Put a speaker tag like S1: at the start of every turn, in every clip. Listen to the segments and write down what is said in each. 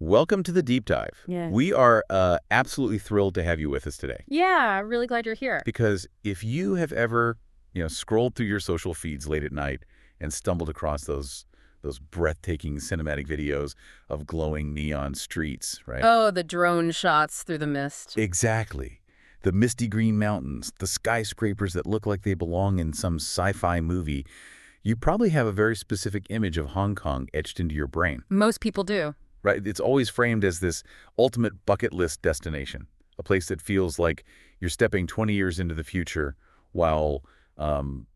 S1: Welcome to the deep dive.
S2: Yeah.
S1: We are absolutely thrilled to have you with us today.
S2: Yeah, really glad you're here.
S1: Because if you have ever, scrolled through your social feeds late at night and stumbled across those breathtaking cinematic videos of glowing neon streets, right?
S2: Oh, the drone shots through the mist.
S1: Exactly. The misty green mountains, the skyscrapers that look like they belong in some sci-fi movie. You probably have a very specific image of Hong Kong etched into your brain.
S2: Most people do.
S1: Right? It's always framed as this ultimate bucket list destination, a place that feels like you're stepping 20 years into the future while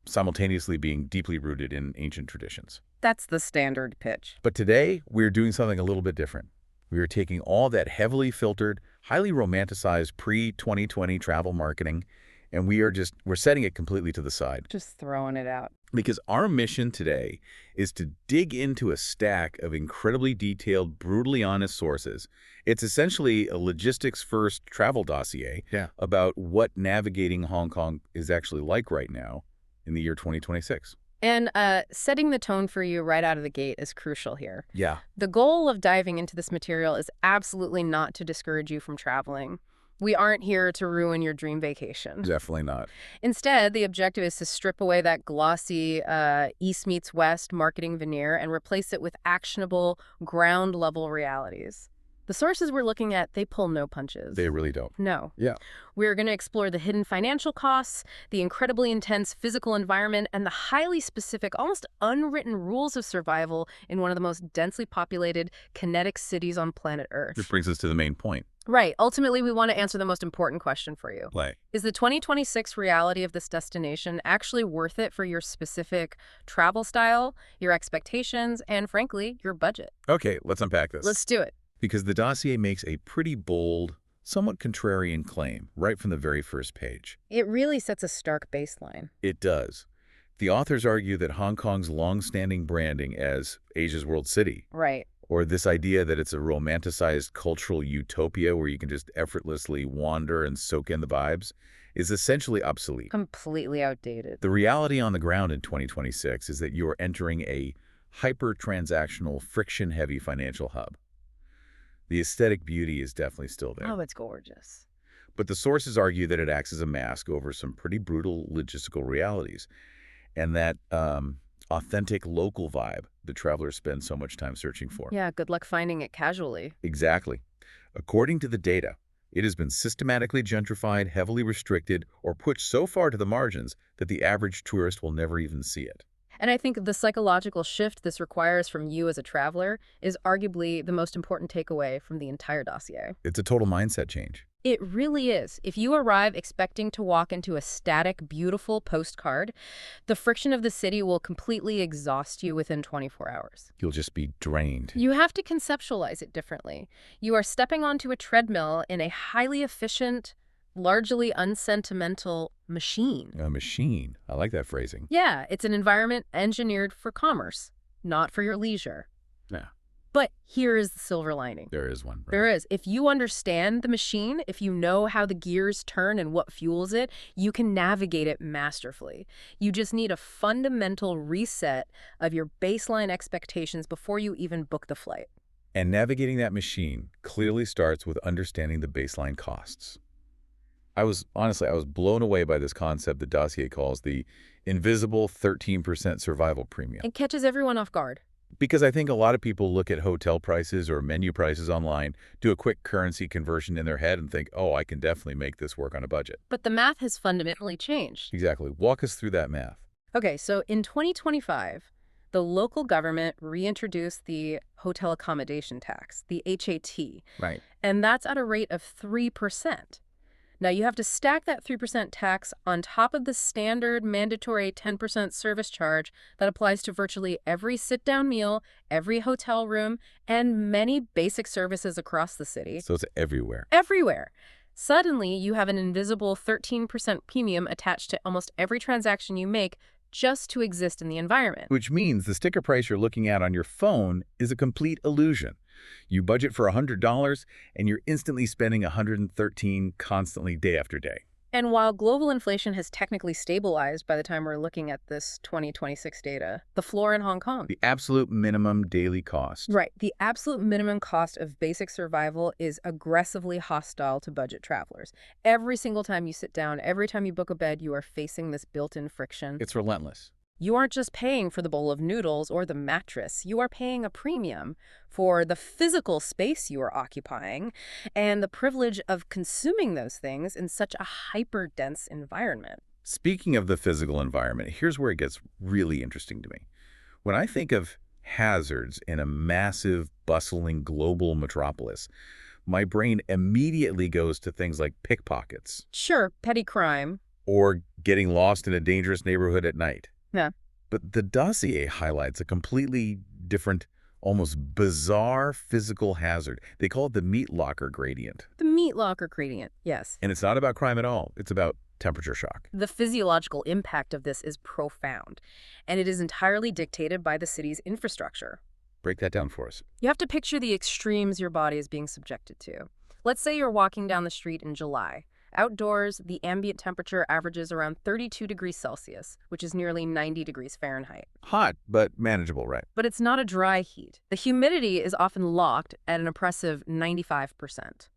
S1: simultaneously being deeply rooted in ancient traditions.
S2: That's the standard pitch.
S1: But today, we're doing something a little bit different. We are taking all that heavily filtered, highly romanticized pre-2020 travel marketing, and we're setting it completely to the side.
S2: Just throwing it out.
S1: Because our mission today is to dig into a stack of incredibly detailed, brutally honest sources. It's essentially a logistics-first travel dossier about what navigating Hong Kong is actually like right now in the year 2026.
S2: And setting the tone for you right out of the gate is crucial here.
S1: Yeah.
S2: The goal of diving into this material is absolutely not to discourage you from traveling. We aren't here to ruin your dream vacation.
S1: Definitely not.
S2: Instead, the objective is to strip away that glossy East meets West marketing veneer and replace it with actionable, ground-level realities. The sources we're looking at, they pull no punches.
S1: They really don't.
S2: No.
S1: Yeah.
S2: We're going to explore the hidden financial costs, the incredibly intense physical environment, and the highly specific, almost unwritten rules of survival in one of the most densely populated, kinetic cities on planet Earth.
S1: Which brings us to the main point.
S2: Right. Ultimately, we want to answer the most important question for you.
S1: Play.
S2: Is the 2026 reality of this destination actually worth it for your specific travel style, your expectations, and frankly, your budget?
S1: Okay, let's unpack this.
S2: Let's do it.
S1: Because the dossier makes a pretty bold, somewhat contrarian claim right from the very first page.
S2: It really sets a stark baseline.
S1: It does. The authors argue that Hong Kong's long-standing branding as Asia's World City,
S2: Right.
S1: or this idea that it's a romanticized cultural utopia where you can just effortlessly wander and soak in the vibes, is essentially obsolete.
S2: Completely outdated.
S1: The reality on the ground in 2026 is that you are entering a hyper-transactional, friction-heavy financial hub. The aesthetic beauty is definitely still there.
S2: Oh, it's gorgeous.
S1: But the sources argue that it acts as a mask over some pretty brutal logistical realities, and that authentic local vibe the travelers spend so much time searching for.
S2: Yeah, good luck finding it casually.
S1: Exactly. According to the data, it has been systematically gentrified, heavily restricted, or pushed so far to the margins that the average tourist will never even see it.
S2: And I think the psychological shift this requires from you as a traveler is arguably the most important takeaway from the entire dossier.
S1: It's a total mindset change.
S2: It really is. If you arrive expecting to walk into a static, beautiful postcard, the friction of the city will completely exhaust you within 24 hours.
S1: You'll just be drained.
S2: You have to conceptualize it differently. You are stepping onto a treadmill in a highly efficient, largely unsentimental machine.
S1: A machine. I like that phrasing.
S2: Yeah, it's an environment engineered for commerce, not for your leisure.
S1: Yeah.
S2: But here is the silver lining.
S1: There is one. Right?
S2: There is. If you understand the machine, if you know how the gears turn and what fuels it, you can navigate it masterfully. You just need a fundamental reset of your baseline expectations before you even book the flight.
S1: And navigating that machine clearly starts with understanding the baseline costs. I was blown away by this concept the dossier calls the invisible 13% survival premium.
S2: It catches everyone off guard.
S1: Because I think a lot of people look at hotel prices or menu prices online, do a quick currency conversion in their head and think, oh, I can definitely make this work on a budget.
S2: But the math has fundamentally changed.
S1: Exactly. Walk us through that math.
S2: Okay, so in 2025, the local government reintroduced the hotel accommodation tax, the HAT.
S1: Right.
S2: And that's at a rate of 3%. Now, you have to stack that 3% tax on top of the standard mandatory 10% service charge that applies to virtually every sit-down meal, every hotel room, and many basic services across the city.
S1: So it's everywhere.
S2: Everywhere. Suddenly, you have an invisible 13% premium attached to almost every transaction you make just to exist in the environment.
S1: Which means the sticker price you're looking at on your phone is a complete illusion. You budget for $100 and you're instantly spending $113 constantly day after day.
S2: And while global inflation has technically stabilized by the time we're looking at this 2026 data, the floor in Hong Kong.
S1: The absolute minimum daily cost.
S2: Right. The absolute minimum cost of basic survival is aggressively hostile to budget travelers. Every single time you sit down, every time you book a bed, you are facing this built-in friction.
S1: It's relentless.
S2: You aren't just paying for the bowl of noodles or the mattress. You are paying a premium for the physical space you are occupying and the privilege of consuming those things in such a hyper-dense environment.
S1: Speaking of the physical environment, here's where it gets really interesting to me. When I think of hazards in a massive, bustling global metropolis, my brain immediately goes to things like pickpockets.
S2: Sure, petty crime.
S1: Or getting lost in a dangerous neighborhood at night.
S2: Yeah.
S1: But the dossier highlights a completely different, almost bizarre physical hazard. They call it the meat locker gradient.
S2: The meat locker gradient, yes.
S1: And it's not about crime at all. It's about temperature shock.
S2: The physiological impact of this is profound, and it is entirely dictated by the city's infrastructure.
S1: Break that down for us.
S2: You have to picture the extremes your body is being subjected to. Let's say you're walking down the street in July. Outdoors, the ambient temperature averages around 32 degrees Celsius, which is nearly 90 degrees Fahrenheit.
S1: Hot, but manageable, right?
S2: But it's not a dry heat. The humidity is often locked at an oppressive 95%.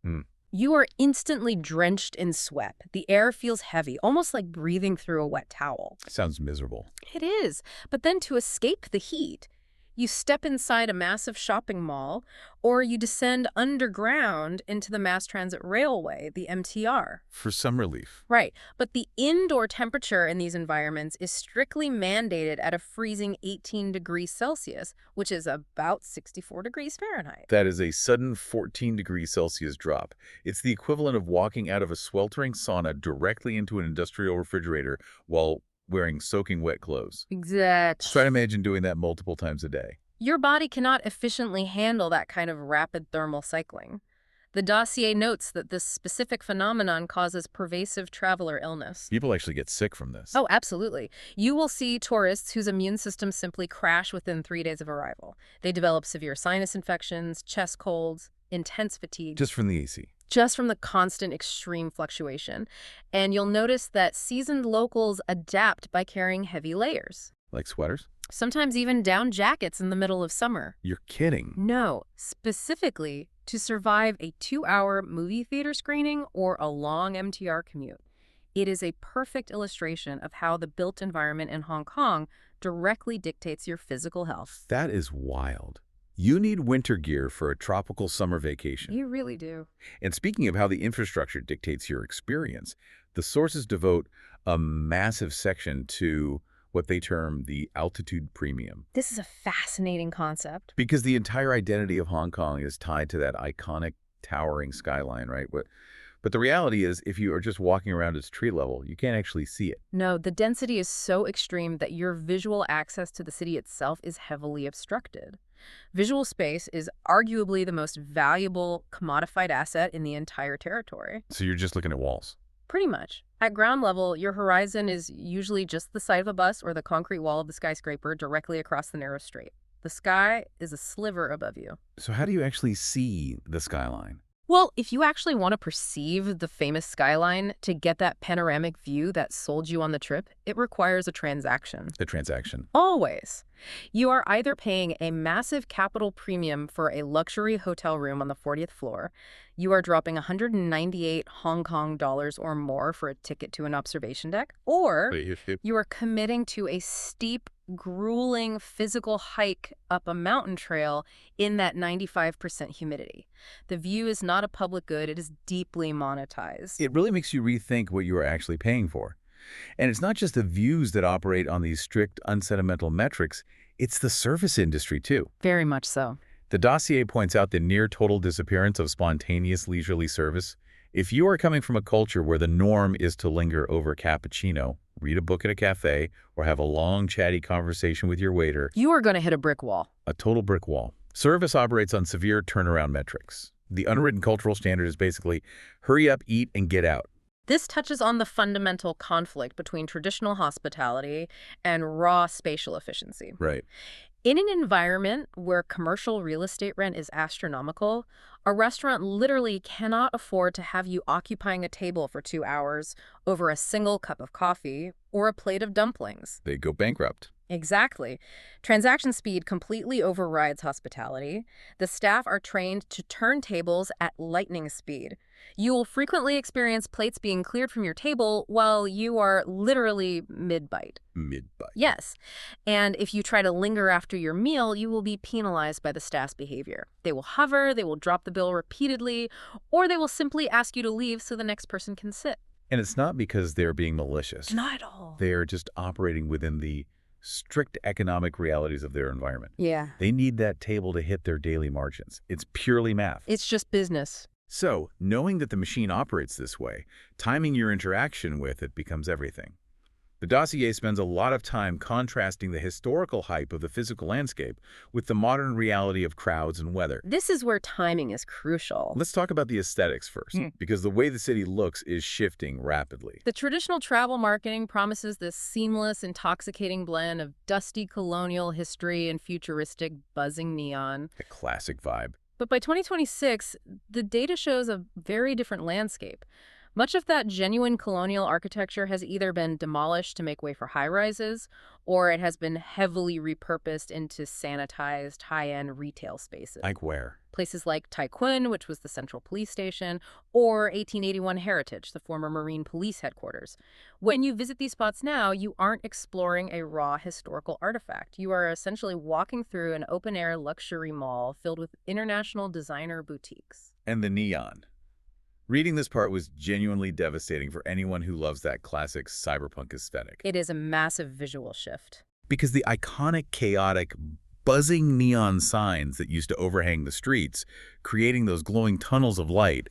S2: You are instantly drenched in sweat. The air feels heavy, almost like breathing through a wet towel.
S1: Sounds miserable.
S2: It is. But then to escape the heat, you step inside a massive shopping mall, or you descend underground into the mass transit railway, the MTR.
S1: For some relief.
S2: Right. But the indoor temperature in these environments is strictly mandated at a freezing 18 degrees Celsius, which is about 64 degrees Fahrenheit.
S1: That is a sudden 14 degrees Celsius drop. It's the equivalent of walking out of a sweltering sauna directly into an industrial refrigerator while wearing soaking wet clothes.
S2: Exactly.
S1: Try to imagine doing that multiple times a day.
S2: Your body cannot efficiently handle that kind of rapid thermal cycling. The dossier notes that this specific phenomenon causes pervasive traveler illness.
S1: People actually get sick from this.
S2: Oh, absolutely. You will see tourists whose immune systems simply crash within 3 days of arrival. They develop severe sinus infections, chest colds, intense fatigue.
S1: Just from the AC.
S2: Just from the constant extreme fluctuation. And you'll notice that seasoned locals adapt by carrying heavy layers.
S1: Like sweaters?
S2: Sometimes even down jackets in the middle of summer.
S1: You're kidding.
S2: No, specifically to survive a 2-hour movie theater screening or a long MTR commute. It is a perfect illustration of how the built environment in Hong Kong directly dictates your physical health.
S1: That is wild. You need winter gear for a tropical summer vacation.
S2: You really do.
S1: And speaking of how the infrastructure dictates your experience, the sources devote a massive section to what they term the altitude premium.
S2: This is a fascinating concept.
S1: Because the entire identity of Hong Kong is tied to that iconic towering skyline, right? But the reality is, if you are just walking around at street level, you can't actually see it.
S2: No, the density is so extreme that your visual access to the city itself is heavily obstructed. Visual space is arguably the most valuable commodified asset in the entire territory.
S1: So you're just looking at walls.
S2: Pretty much. At ground level, your horizon is usually just the side of a bus or the concrete wall of the skyscraper directly across the narrow strait. The sky is a sliver above you.
S1: So how do you actually see the skyline?
S2: Well, if you actually want to perceive the famous skyline to get that panoramic view that sold you on the trip, it requires a transaction.
S1: The transaction.
S2: Always. You are either paying a massive capital premium for a luxury hotel room on the 40th floor, you are dropping 198 Hong Kong dollars or more for a ticket to an observation deck, or you are committing to a steep, grueling physical hike up a mountain trail in that 95% humidity. The view is not a public good, it is deeply monetized.
S1: It really makes you rethink what you are actually paying for. And it's not just the views that operate on these strict, unsentimental metrics, it's the service industry too.
S2: Very much so.
S1: The dossier points out the near-total disappearance of spontaneous leisurely service. If you are coming from a culture where the norm is to linger over cappuccino, read a book at a cafe, or have a long, chatty conversation with your waiter,
S2: you are going to hit a brick wall.
S1: A total brick wall. Service operates on severe turnaround metrics. The unwritten cultural standard is basically, hurry up, eat, and get out.
S2: This touches on the fundamental conflict between traditional hospitality and raw spatial efficiency.
S1: Right.
S2: In an environment where commercial real estate rent is astronomical, a restaurant literally cannot afford to have you occupying a table for 2 hours over a single cup of coffee or a plate of dumplings.
S1: They go bankrupt.
S2: Exactly. Transaction speed completely overrides hospitality. The staff are trained to turn tables at lightning speed. You will frequently experience plates being cleared from your table while you are literally mid-bite.
S1: Mid-bite.
S2: Yes. And if you try to linger after your meal, you will be penalized by the staff's behavior. They will hover, they will drop the bill repeatedly, or they will simply ask you to leave so the next person can sit.
S1: And it's not because they're being malicious.
S2: Not at all.
S1: They are just operating within the strict economic realities of their environment.
S2: Yeah.
S1: They need that table to hit their daily margins. It's purely math.
S2: It's just business.
S1: So, knowing that the machine operates this way, timing your interaction with it becomes everything. The dossier spends a lot of time contrasting the historical hype of the physical landscape with the modern reality of crowds and weather.
S2: This is where timing is crucial.
S1: Let's talk about the aesthetics first, because the way the city looks is shifting rapidly.
S2: The traditional travel marketing promises this seamless, intoxicating blend of dusty colonial history and futuristic, buzzing neon.
S1: A classic vibe.
S2: But by 2026, the data shows a very different landscape. Much of that genuine colonial architecture has either been demolished to make way for high-rises, or it has been heavily repurposed into sanitized, high-end retail spaces.
S1: Like where?
S2: Places like Tai Kwun, which was the central police station, or 1881 Heritage, the former Marine Police headquarters. When you visit these spots now, you aren't exploring a raw historical artifact. You are essentially walking through an open-air luxury mall filled with international designer boutiques.
S1: And the neon. Reading this part was genuinely devastating for anyone who loves that classic cyberpunk aesthetic.
S2: It is a massive visual shift.
S1: Because the iconic, chaotic, buzzing neon signs that used to overhang the streets, creating those glowing tunnels of light,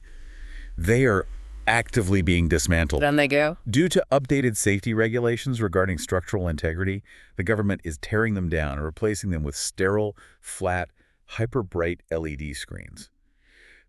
S1: they are actively being dismantled.
S2: Down they go.
S1: Due to updated safety regulations regarding structural integrity, the government is tearing them down and replacing them with sterile, flat, hyper-bright LED screens.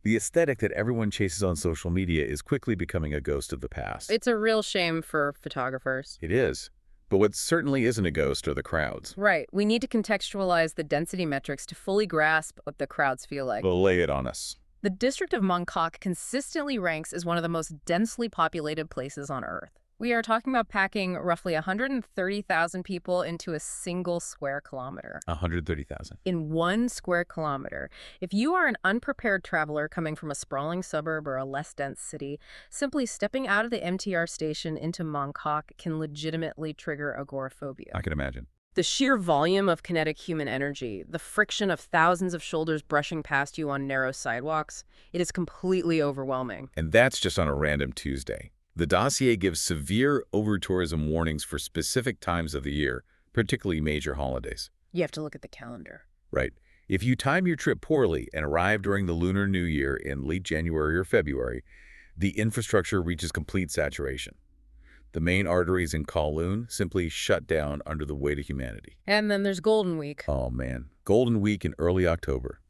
S1: The aesthetic that everyone chases on social media is quickly becoming a ghost of the past.
S2: It's a real shame for photographers.
S1: It is. But what certainly isn't a ghost are the crowds.
S2: Right. We need to contextualize the density metrics to fully grasp what the crowds feel like.
S1: Well, lay it on us.
S2: The district of Mongkok consistently ranks as one of the most densely populated places on Earth. We are talking about packing roughly 130,000 people into a single square kilometer.
S1: 130,000.
S2: In 1 square kilometer. If you are an unprepared traveler coming from a sprawling suburb or a less dense city, simply stepping out of the MTR station into Mongkok can legitimately trigger agoraphobia.
S1: I can imagine.
S2: The sheer volume of kinetic human energy, the friction of thousands of shoulders brushing past you on narrow sidewalks, it is completely overwhelming.
S1: And that's just on a random Tuesday. The dossier gives severe over-tourism warnings for specific times of the year, particularly major holidays.
S2: You have to look at the calendar.
S1: Right. If you time your trip poorly and arrive during the Lunar New Year in late January or February, the infrastructure reaches complete saturation. The main arteries in Kowloon simply shut down under the weight of humanity.
S2: And then there's Golden Week.
S1: Oh man, Golden Week in early October.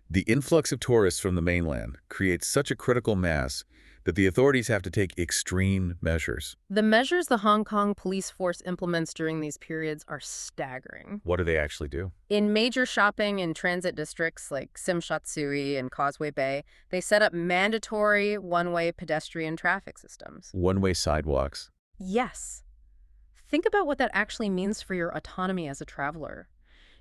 S1: The influx of tourists from the mainland creates such a critical mass that the authorities have to take extreme measures.
S2: The measures the Hong Kong police force implements during these periods are staggering.
S1: What do they actually do?
S2: In major shopping and transit districts like Tsim Sha Tsui and Causeway Bay, they set up mandatory one-way pedestrian traffic systems.
S1: One-way sidewalks.
S2: Yes. Think about what that actually means for your autonomy as a traveler.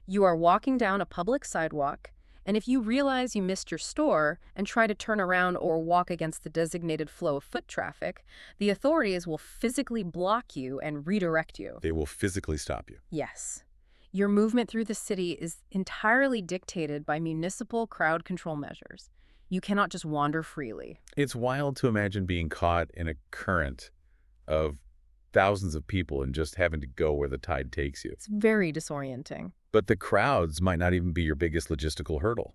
S2: You are walking down a public sidewalk, and if you realize you missed your store and try to turn around or walk against the designated flow of foot traffic, the authorities will physically block you and redirect you.
S1: They will physically stop you.
S2: Yes. Your movement through the city is entirely dictated by municipal crowd control measures. You cannot just wander freely.
S1: It's wild to imagine being caught in a current of thousands of people and just having to go where the tide takes you.
S2: It's very disorienting.
S1: But the crowds might not even be your biggest logistical hurdle.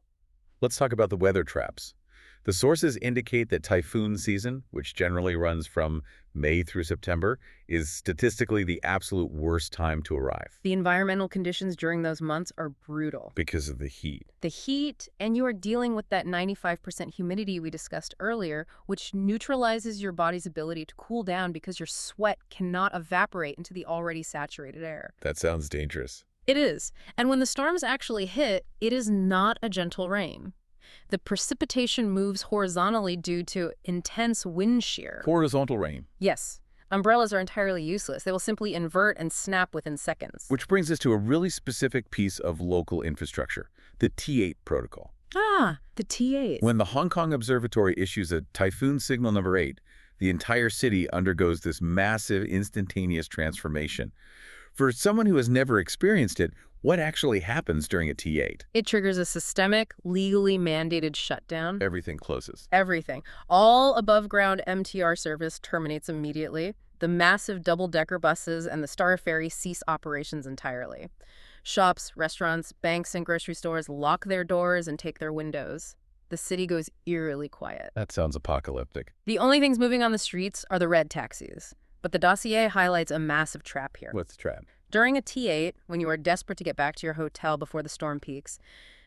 S1: Let's talk about the weather traps. The sources indicate that typhoon season, which generally runs from May through September, is statistically the absolute worst time to arrive.
S2: The environmental conditions during those months are brutal.
S1: Because of the heat.
S2: The heat, and you are dealing with that 95% humidity we discussed earlier, which neutralizes your body's ability to cool down because your sweat cannot evaporate into the already saturated air.
S1: That sounds dangerous.
S2: It is. And when the storms actually hit, it is not a gentle rain. The precipitation moves horizontally due to intense wind shear.
S1: Horizontal rain.
S2: Yes. Umbrellas are entirely useless. They will simply invert and snap within seconds.
S1: Which brings us to a really specific piece of local infrastructure, the T8 protocol.
S2: Ah, the T8.
S1: When the Hong Kong Observatory issues a typhoon signal number 8, the entire city undergoes this massive instantaneous transformation. For someone who has never experienced it, what actually happens during a T8?
S2: It triggers a systemic, legally mandated shutdown.
S1: Everything closes.
S2: Everything. All above-ground MTR service terminates immediately. The massive double-decker buses and the Star Ferry cease operations entirely. Shops, restaurants, banks, and grocery stores lock their doors and take their windows. The city goes eerily quiet.
S1: That sounds apocalyptic.
S2: The only things moving on the streets are the red taxis. But the dossier highlights a massive trap here.
S1: What's the trap?
S2: During a T8, when you are desperate to get back to your hotel before the storm peaks,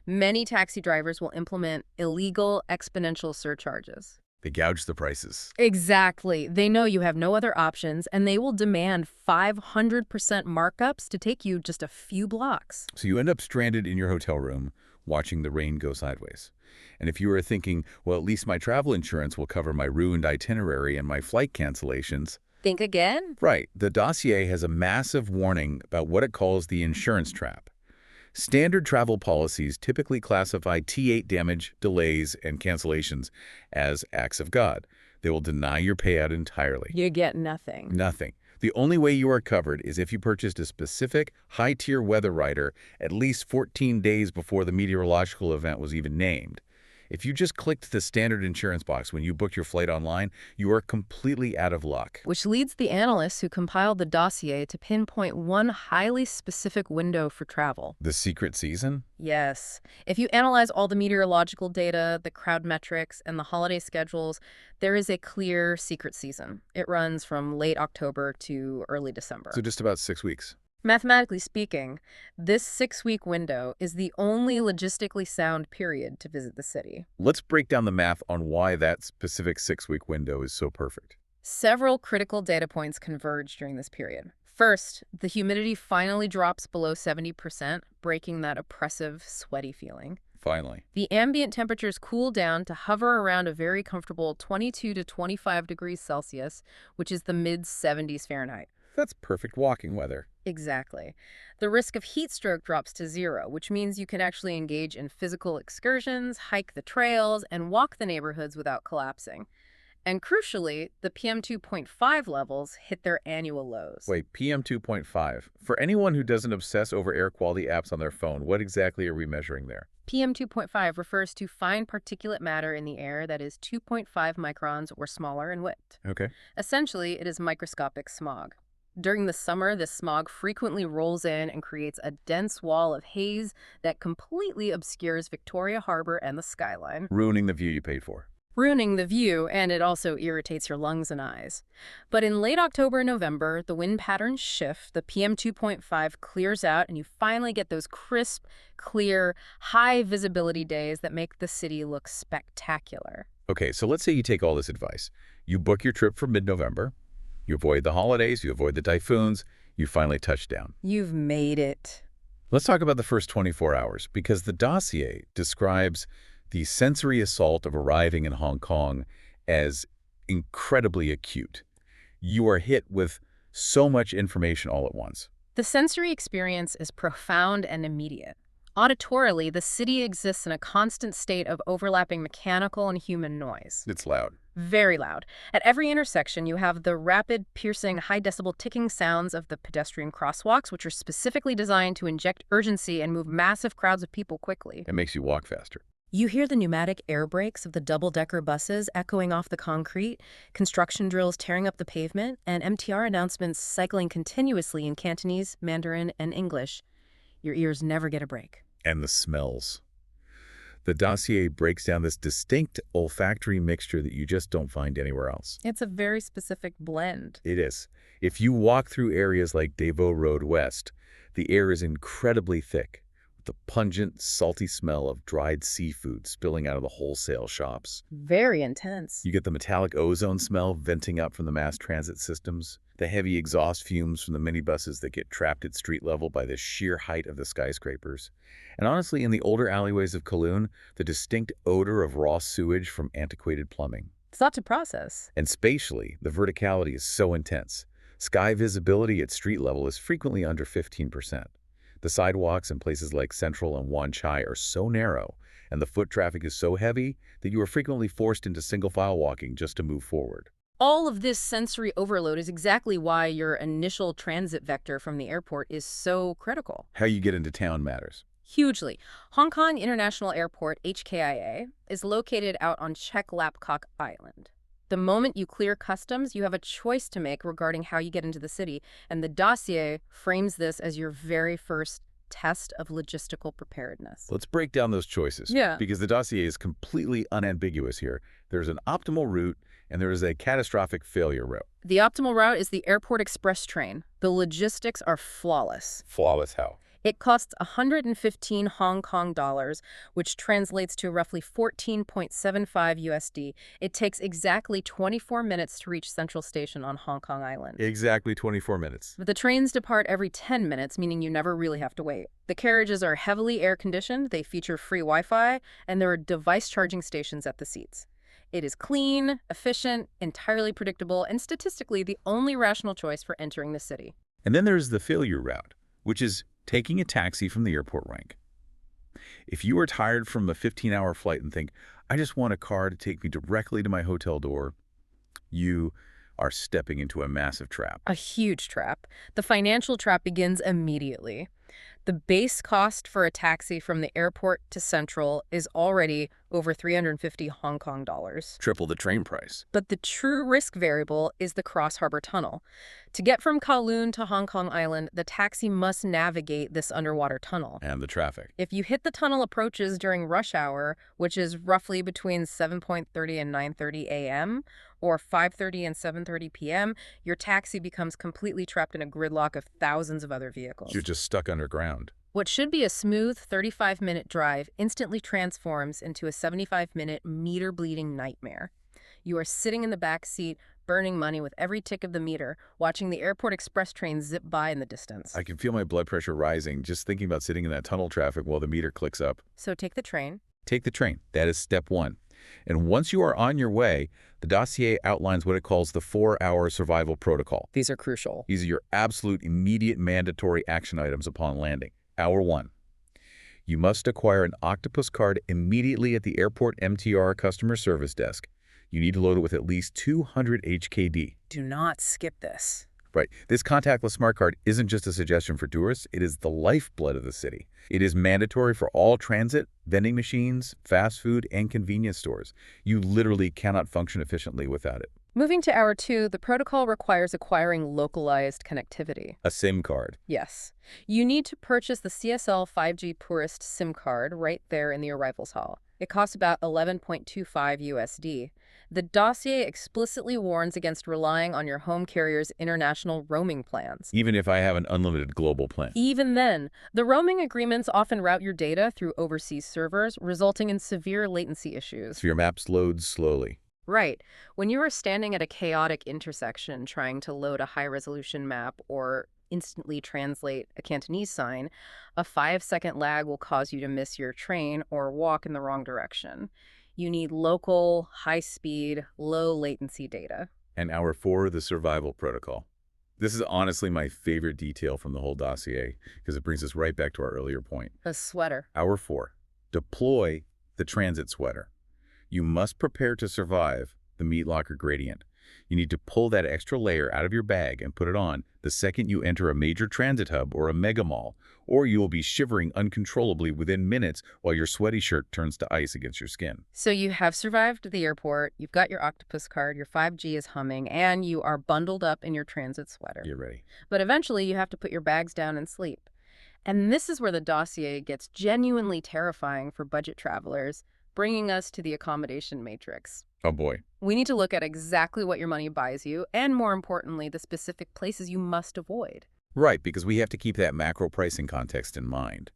S2: many taxi drivers will implement illegal exponential surcharges.
S1: They gouge the prices.
S2: Exactly. They know you have no other options, and they will demand 500% markups to take you just a few blocks.
S1: So you end up stranded in your hotel room, watching the rain go sideways. And if you were thinking, well, at least my travel insurance will cover my ruined itinerary and my flight cancellations.
S2: Think again?
S1: Right. The dossier has a massive warning about what it calls the insurance trap. Standard travel policies typically classify T8 damage, delays, and cancellations as acts of God. They will deny your payout entirely.
S2: You get nothing.
S1: Nothing. The only way you are covered is if you purchased a specific high-tier weather rider at least 14 days before the meteorological event was even named. If you just clicked the standard insurance box when you booked your flight online, you are completely out of luck.
S2: Which leads the analysts who compiled the dossier to pinpoint one highly specific window for travel.
S1: The secret season?
S2: Yes. If you analyze all the meteorological data, the crowd metrics, and the holiday schedules, there is a clear secret season. It runs from late October to early December.
S1: So just about 6 weeks.
S2: Mathematically speaking, this 6-week window is the only logistically sound period to visit the city.
S1: Let's break down the math on why that specific 6-week window is so perfect.
S2: Several critical data points converge during this period. First, the humidity finally drops below 70%, breaking that oppressive, sweaty feeling.
S1: Finally.
S2: The ambient temperatures cool down to hover around a very comfortable 22 to 25 degrees Celsius, which is the mid-70s Fahrenheit.
S1: That's perfect walking weather.
S2: Exactly. The risk of heat stroke drops to 0, which means you can actually engage in physical excursions, hike the trails, and walk the neighborhoods without collapsing. And crucially, the PM2.5 levels hit their annual lows.
S1: Wait, PM2.5. For anyone who doesn't obsess over air quality apps on their phone, what exactly are we measuring there?
S2: PM2.5 refers to fine particulate matter in the air that is 2.5 microns or smaller in width.
S1: Okay.
S2: Essentially, it is microscopic smog. During the summer, this smog frequently rolls in and creates a dense wall of haze that completely obscures Victoria Harbor and the skyline.
S1: Ruining the view you paid for.
S2: Ruining the view, and it also irritates your lungs and eyes. But in late October and November, the wind patterns shift, the PM2.5 clears out, and you finally get those crisp, clear, high-visibility days that make the city look spectacular.
S1: Okay, so let's say you take all this advice. You book your trip for mid-November. You avoid the holidays, you avoid the typhoons, you finally touch down.
S2: You've made it.
S1: Let's talk about the first 24 hours, because the dossier describes the sensory assault of arriving in Hong Kong as incredibly acute. You are hit with so much information all at once.
S2: The sensory experience is profound and immediate. Auditorily, the city exists in a constant state of overlapping mechanical and human noise.
S1: It's loud.
S2: Very loud. At every intersection, you have the rapid, piercing, high-decibel ticking sounds of the pedestrian crosswalks, which are specifically designed to inject urgency and move massive crowds of people quickly.
S1: It makes you walk faster.
S2: You hear the pneumatic air brakes of the double-decker buses echoing off the concrete, construction drills tearing up the pavement, and MTR announcements cycling continuously in Cantonese, Mandarin, and English. Your ears never get a break.
S1: And the smells. The dossier breaks down this distinct olfactory mixture that you just don't find anywhere else.
S2: It's a very specific blend.
S1: It is. If you walk through areas like Davao Road West, the air is incredibly thick, The pungent, salty smell of dried seafood spilling out of the wholesale shops.
S2: Very intense.
S1: You get the metallic ozone smell venting up from the mass transit systems, the heavy exhaust fumes from the minibuses that get trapped at street level by the sheer height of the skyscrapers. And honestly, in the older alleyways of Kowloon, the distinct odor of raw sewage from antiquated plumbing.
S2: It's not to process.
S1: And spatially, the verticality is so intense. Sky visibility at street level is frequently under 15%. The sidewalks in places like Central and Wan Chai are so narrow, and the foot traffic is so heavy that you are frequently forced into single-file walking just to move forward.
S2: All of this sensory overload is exactly why your initial transit vector from the airport is so critical.
S1: How you get into town matters.
S2: Hugely. Hong Kong International Airport, HKIA, is located out on Chek Lap Kok Island. The moment you clear customs, you have a choice to make regarding how you get into the city, and the dossier frames this as your very first test of logistical preparedness.
S1: Let's break down those choices.
S2: Yeah.
S1: Because the dossier is completely unambiguous here. There's an optimal route, and there is a catastrophic failure route.
S2: The optimal route is the Airport Express train. The logistics are flawless.
S1: Flawless how?
S2: It costs 115 Hong Kong dollars, which translates to roughly 14.75 USD. It takes exactly 24 minutes to reach Central Station on Hong Kong Island.
S1: Exactly 24 minutes.
S2: But the trains depart every 10 minutes, meaning you never really have to wait. The carriages are heavily air-conditioned, they feature free Wi-Fi, and there are device charging stations at the seats. It is clean, efficient, entirely predictable, and statistically the only rational choice for entering the city.
S1: And then there's the failure route, which is taking a taxi from the airport rank. If you are tired from a 15-hour flight and think, I just want a car to take me directly to my hotel door, you are stepping into a massive trap.
S2: A huge trap. The financial trap begins immediately. The base cost for a taxi from the airport to Central is already over 350 Hong Kong dollars.
S1: Triple the train price.
S2: But the true risk variable is the cross-harbor tunnel. To get from Kowloon to Hong Kong Island, the taxi must navigate this underwater tunnel.
S1: And the traffic.
S2: If you hit the tunnel approaches during rush hour, which is roughly between 7:30 and 9:30 a.m., or 5:30 and 7:30 p.m., your taxi becomes completely trapped in a gridlock of thousands of other vehicles.
S1: You're just stuck underground.
S2: What should be a smooth 35-minute drive instantly transforms into a 75-minute meter-bleeding nightmare. You are sitting in the back seat, burning money with every tick of the meter, watching the Airport Express train zip by in the distance.
S1: I can feel my blood pressure rising just thinking about sitting in that tunnel traffic while the meter clicks up.
S2: So take the train.
S1: Take the train. That is step one. And once you are on your way, the dossier outlines what it calls the 4-hour survival protocol.
S2: These are crucial.
S1: These are your absolute immediate mandatory action items upon landing. Hour 1. You must acquire an Octopus card immediately at the airport MTR customer service desk. You need to load it with at least 200 HKD.
S2: Do not skip this.
S1: Right. This contactless smart card isn't just a suggestion for tourists, it is the lifeblood of the city. It is mandatory for all transit, vending machines, fast food, and convenience stores. You literally cannot function efficiently without it.
S2: Moving to Hour 2, the protocol requires acquiring localized connectivity.
S1: A SIM card.
S2: Yes. You need to purchase the CSL 5G Purist SIM card right there in the arrivals hall. It costs about 11.25 USD. The dossier explicitly warns against relying on your home carrier's international roaming plans.
S1: Even if I have an unlimited global plan.
S2: Even then, the roaming agreements often route your data through overseas servers, resulting in severe latency issues.
S1: So your maps load slowly.
S2: Right. When you are standing at a chaotic intersection trying to load a high-resolution map or instantly translate a Cantonese sign, a 5-second lag will cause you to miss your train or walk in the wrong direction. You need local, high-speed, low-latency data.
S1: And Hour 4, the survival protocol. This is honestly my favorite detail from the whole dossier because it brings us right back to our earlier point.
S2: A sweater.
S1: Hour 4, deploy the transit sweater. You must prepare to survive the meat locker gradient. You need to pull that extra layer out of your bag and put it on the second you enter a major transit hub or a mega mall, or you will be shivering uncontrollably within minutes while your sweaty shirt turns to ice against your skin.
S2: So you have survived the airport, you've got your Octopus card, your 5G is humming, and you are bundled up in your transit sweater.
S1: You're ready.
S2: But eventually you have to put your bags down and sleep. And this is where the dossier gets genuinely terrifying for budget travelers, bringing us to the accommodation matrix.
S1: Oh boy.
S2: We need to look at exactly what your money buys you, and more importantly, the specific places you must avoid.
S1: Right, because we have to keep that macro pricing context in mind.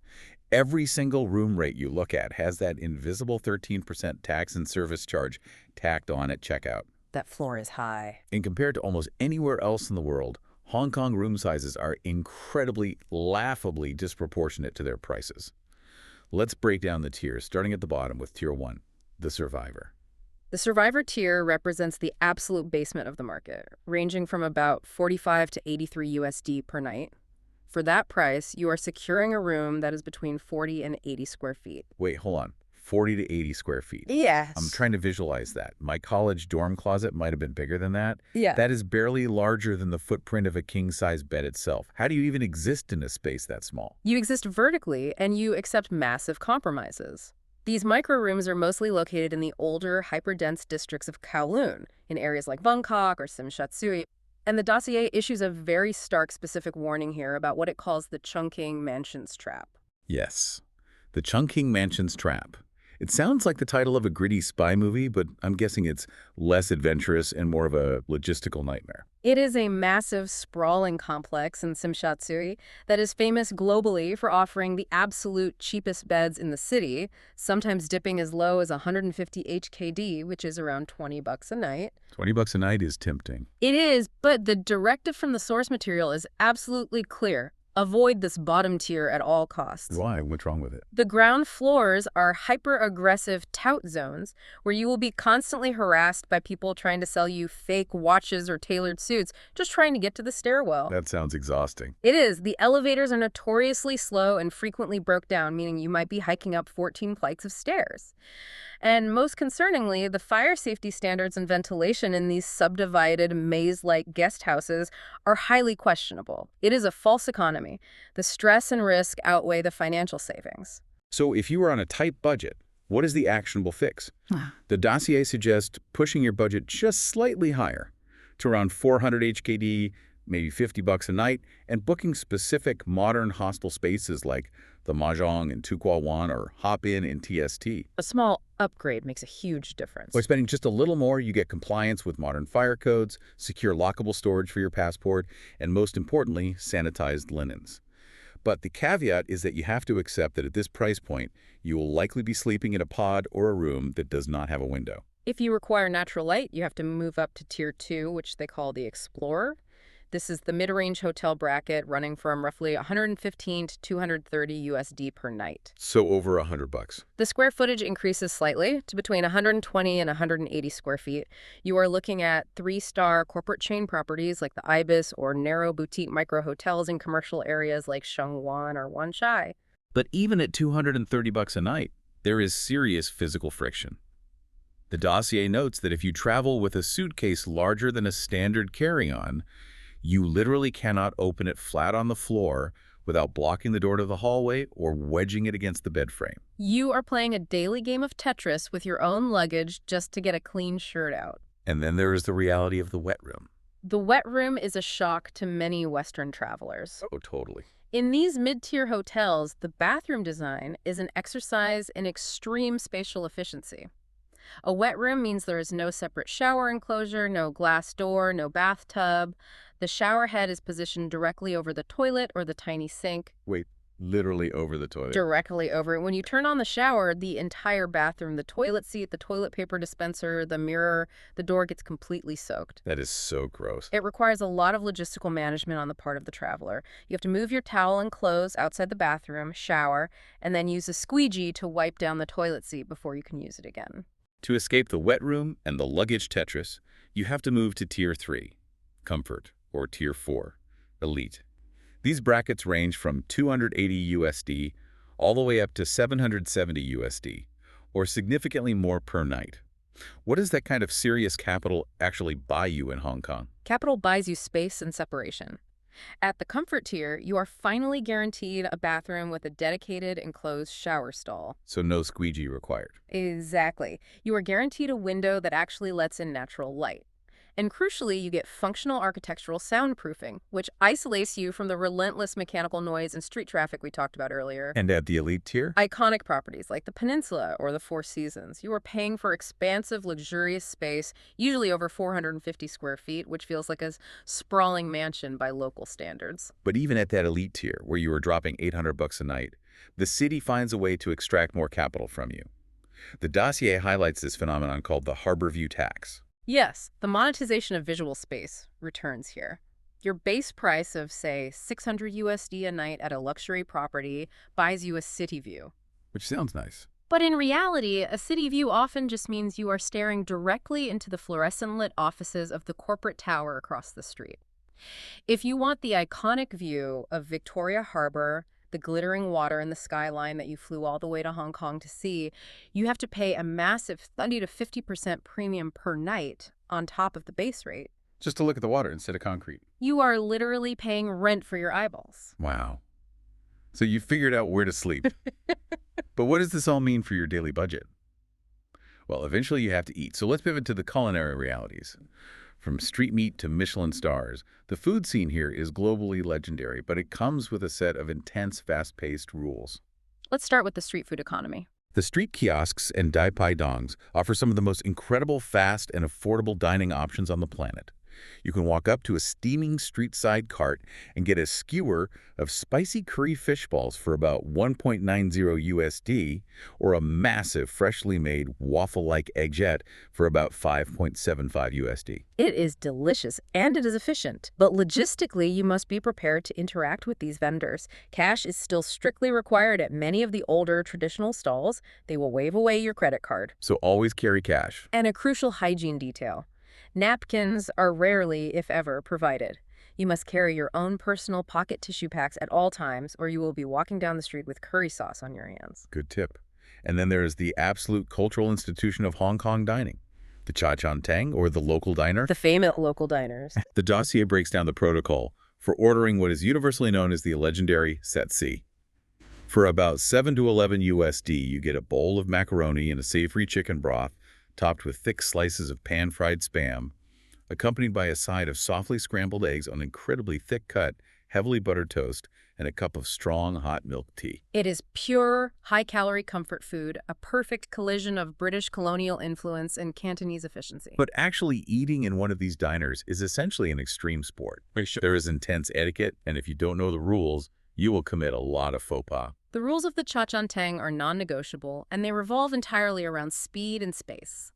S1: Every single room rate you look at has that invisible 13% tax and service charge tacked on at checkout.
S2: That floor is high.
S1: And compared to almost anywhere else in the world, Hong Kong room sizes are incredibly, laughably disproportionate to their prices. Let's break down the tiers, starting at the bottom with Tier 1, the Survivor.
S2: The Survivor tier represents the absolute basement of the market, ranging from about 45 to 83 USD per night. For that price, you are securing a room that is between 40 and 80 square feet.
S1: Wait, hold on. 40 to 80 square feet.
S2: Yes.
S1: I'm trying to visualize that. My college dorm closet might have been bigger than that.
S2: Yeah.
S1: That is barely larger than the footprint of a king-size bed itself. How do you even exist in a space that small?
S2: You exist vertically, and you accept massive compromises. These micro rooms are mostly located in the older, hyper-dense districts of Kowloon, in areas like Bangkok or Tsim And the dossier issues a very stark specific warning here about what it calls the Chungking Mansions trap.
S1: Yes, the Chungking Mansions trap. It sounds like the title of a gritty spy movie, but I'm guessing it's less adventurous and more of a logistical nightmare.
S2: It is a massive, sprawling complex in Tsim that is famous globally for offering the absolute cheapest beds in the city, sometimes dipping as low as 150 HKD, which is around $20 a night.
S1: $20 a night is tempting.
S2: It is, but the directive from the source material is absolutely clear. Avoid this bottom tier at all costs.
S1: Why? What's wrong with it?
S2: The ground floors are hyper-aggressive tout zones where you will be constantly harassed by people trying to sell you fake watches or tailored suits, just trying to get to the stairwell.
S1: That sounds exhausting.
S2: It is. The elevators are notoriously slow and frequently broke down, meaning you might be hiking up 14 flights of stairs. And most concerningly, the fire safety standards and ventilation in these subdivided, maze-like guest houses are highly questionable. It is a false economy. The stress and risk outweigh the financial savings.
S1: So if you are on a tight budget, what is the actionable fix? The dossier suggests pushing your budget just slightly higher to around 400 HKD, maybe $50 a night, and booking specific modern hostel spaces like the Mahjong in Tu Kwa Wan or Hop in TST.
S2: A small upgrade makes a huge difference.
S1: By spending just a little more, you get compliance with modern fire codes, secure lockable storage for your passport, and most importantly, sanitized linens. But the caveat is that you have to accept that at this price point, you will likely be sleeping in a pod or a room that does not have a window.
S2: If you require natural light, you have to move up to Tier 2, which they call the Explorer. This is the mid-range hotel bracket running from roughly 115 to 230 USD per night.
S1: So over $100.
S2: The square footage increases slightly to between 120 and 180 square feet. You are looking at 3-star corporate chain properties like the Ibis or narrow boutique micro-hotels in commercial areas like Shangwan or Wan Chai.
S1: But even at $230 a night, there is serious physical friction. The dossier notes that if you travel with a suitcase larger than a standard carry-on, you literally cannot open it flat on the floor without blocking the door to the hallway or wedging it against the bed frame.
S2: You are playing a daily game of Tetris with your own luggage just to get a clean shirt out.
S1: And then there is the reality of the wet room.
S2: The wet room is a shock to many Western travelers.
S1: Oh, totally.
S2: In these mid-tier hotels, the bathroom design is an exercise in extreme spatial efficiency. A wet room means there is no separate shower enclosure, no glass door, no bathtub. The shower head is positioned directly over the toilet or the tiny sink.
S1: Wait, literally over the toilet?
S2: Directly over it. When you turn on the shower, the entire bathroom, the toilet seat, the toilet paper dispenser, the mirror, the door gets completely soaked.
S1: That is so gross.
S2: It requires a lot of logistical management on the part of the traveler. You have to move your towel and clothes outside the bathroom, shower, and then use a squeegee to wipe down the toilet seat before you can use it again.
S1: To escape the wet room and the luggage Tetris, you have to move to Tier 3, Comfort, or Tier 4, Elite. These brackets range from 280 USD all the way up to 770 USD, or significantly more per night. What does that kind of serious capital actually buy you in Hong Kong?
S2: Capital buys you space and separation. At the Comfort tier, you are finally guaranteed a bathroom with a dedicated enclosed shower stall.
S1: So no squeegee required.
S2: Exactly. You are guaranteed a window that actually lets in natural light. And crucially, you get functional architectural soundproofing, which isolates you from the relentless mechanical noise and street traffic we talked about earlier.
S1: And at the elite tier?
S2: Iconic properties like the Peninsula or the Four Seasons. You are paying for expansive, luxurious space, usually over 450 square feet, which feels like a sprawling mansion by local standards.
S1: But even at that elite tier, where you are dropping $800 a night, the city finds a way to extract more capital from you. The dossier highlights this phenomenon called the harbor view tax.
S2: Yes, the monetization of visual space returns here. Your base price of, say, $600 a night at a luxury property buys you a city view.
S1: Which sounds nice.
S2: But in reality, a city view often just means you are staring directly into the fluorescent-lit offices of the corporate tower across the street. If you want the iconic view of Victoria Harbor, the glittering water and the skyline that you flew all the way to Hong Kong to see, you have to pay a massive 30 to 50% premium per night on top of the base rate.
S1: Just to look at the water instead of concrete.
S2: You are literally paying rent for your eyeballs.
S1: Wow. So you figured out where to sleep. But what does this all mean for your daily budget? Well, eventually you have to eat, so let's pivot to the culinary realities. From street meat to Michelin stars, the food scene here is globally legendary, but it comes with a set of intense, fast-paced rules.
S2: Let's start with the street food economy.
S1: The street kiosks and dai pai dongs offer some of the most incredible, fast, and affordable dining options on the planet. You can walk up to a steaming street-side cart and get a skewer of spicy curry fish balls for about $1.90 or a massive, freshly made waffle-like eggette for about $5.75.
S2: It is delicious and it is efficient. But logistically, you must be prepared to interact with these vendors. Cash is still strictly required at many of the older traditional stalls. They will wave away your credit card.
S1: So always carry cash.
S2: And a crucial hygiene detail. Napkins are rarely, if ever, provided. You must carry your own personal pocket tissue packs at all times, or you will be walking down the street with curry sauce on your hands.
S1: Good tip. And then there is the absolute cultural institution of Hong Kong dining, the cha chan teng, or the local diner.
S2: The famous local diners.
S1: The dossier breaks down the protocol for ordering what is universally known as the legendary set C. For about $7 to $11, you get a bowl of macaroni and a savory chicken broth, topped with thick slices of pan-fried Spam, accompanied by a side of softly scrambled eggs on incredibly thick-cut, heavily buttered toast, and a cup of strong hot milk tea.
S2: It is pure, high-calorie comfort food, a perfect collision of British colonial influence and Cantonese efficiency.
S1: But actually eating in one of these diners is essentially an extreme sport. There is intense etiquette, and if you don't know the rules, you will commit a lot of faux pas.
S2: The rules of the cha chan teng are non-negotiable, and they revolve entirely around speed and space.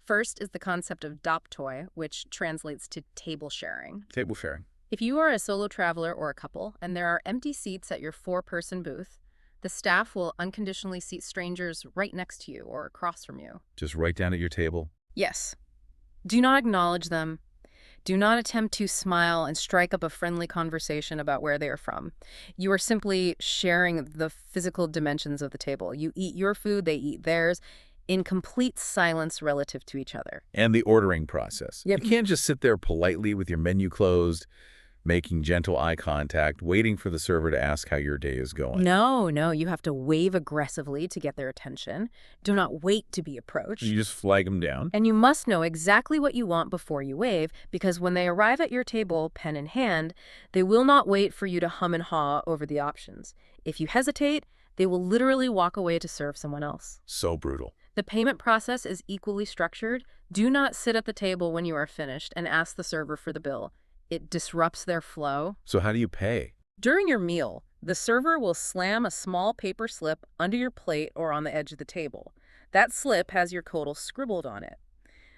S2: First is the concept of dap toi, which translates to table sharing.
S1: Table sharing.
S2: If you are a solo traveler or a couple, and there are empty seats at your four-person booth, the staff will unconditionally seat strangers right next to you or across from you.
S1: Just right down at your table?
S2: Yes. Do not acknowledge them. Do not attempt to smile and strike up a friendly conversation about where they are from. You are simply sharing the physical dimensions of the table. You eat your food, they eat theirs, in complete silence relative to each other.
S1: And the ordering process.
S2: Yep.
S1: You can't just sit there politely with your menu closed, making gentle eye contact, waiting for the server to ask how your day is going.
S2: No, you have to wave aggressively to get their attention. Do not wait to be approached.
S1: You just flag them down.
S2: And you must know exactly what you want before you wave, because when they arrive at your table, pen in hand, they will not wait for you to hum and haw over the options. If you hesitate, they will literally walk away to serve someone else.
S1: So brutal.
S2: The payment process is equally structured. Do not sit at the table when you are finished and ask the server for the bill. It disrupts their flow.
S1: So how do you pay?
S2: During your meal, the server will slam a small paper slip under your plate or on the edge of the table. That slip has your total scribbled on it.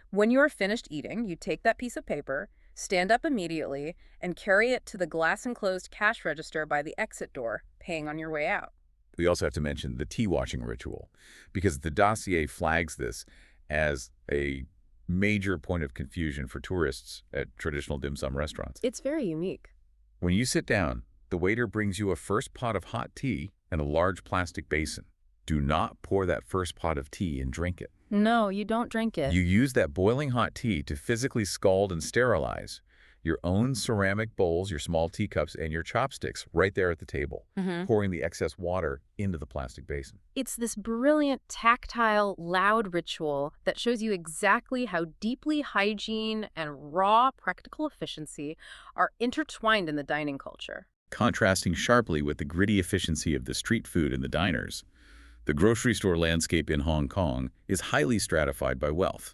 S2: When you are finished eating, you take that piece of paper, stand up immediately, and carry it to the glass-enclosed cash register by the exit door, paying on your way out.
S1: We also have to mention the tea washing ritual, because the dossier flags this as a major point of confusion for tourists at traditional dim sum restaurants.
S2: It's very unique.
S1: When you sit down, the waiter brings you a first pot of hot tea and a large plastic basin. Do not pour that first pot of tea and drink it.
S2: No, you don't drink it.
S1: You use that boiling hot tea to physically scald and sterilize Your own ceramic bowls, your small teacups, and your chopsticks right there at the table, pouring the excess water into the plastic basin.
S2: It's this brilliant, tactile, loud ritual that shows you exactly how deeply hygiene and raw practical efficiency are intertwined in the dining culture.
S1: Contrasting sharply with the gritty efficiency of the street food in the diners, the grocery store landscape in Hong Kong is highly stratified by wealth.